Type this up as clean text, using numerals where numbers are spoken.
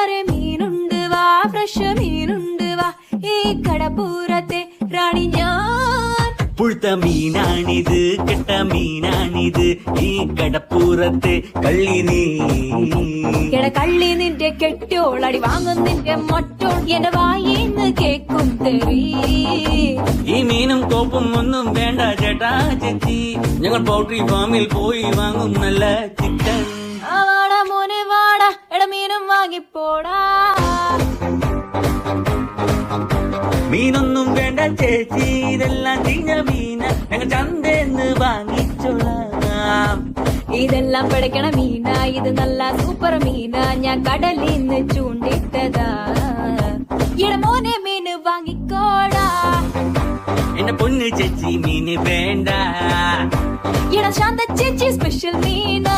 കൂട്ടുകാരെ മീനുണ്ട് വാ, ഫ്രഷ് മീനുണ്ട് വാ, ഈ കടപ്പൂരത്തെ റാണി ഞാൻ. പുഴുത്ത മീനാണിത്, കെട്ട മീനാണിത്, ഈ കടപ്പൂരത്തെ കള്ളി നീ. കള്ളി നിന്റെ കെട്ടോളടി വാങ്ങും നിന്റെ മൊട്ടോൾ, എന്റെ വായിന്ന് കേക്കും തെറി. ഈ മീനും കോപ്പും ഒന്നും വേണ്ട ചേട്ടാ ചേച്ചി, ഞങ്ങൾ പൗൾട്രി ഫാമിൽ പോയി വാങ്ങും നല്ല ചിക്കൻ. വാടാ മോനെ വാടാ, മീനും വാങ്ങിപ്പോടാ. മീനൊന്നും വേണ്ട ചേച്ചി, ഇതെല്ലാം ചീഞ്ഞ മീന, ഞങ്ങൾ ചന്തേന്ന് വാങ്ങിച്ചോളാം. ഇതെല്ലാം പിടയ്ക്കണ മീന, ഇത് നല്ല സൂപ്പർ മീന, ഞാൻ കടലിന്ന് ചൂണ്ടിട്ടതാ. മോനെ മീന് വാങ്ങിക്കോടാ. എന്റെ പൊന്ന് ചേച്ചി മീന് വേണ്ട. ശാന്ത ചേച്ചി സ്പെഷ്യൽ മീന.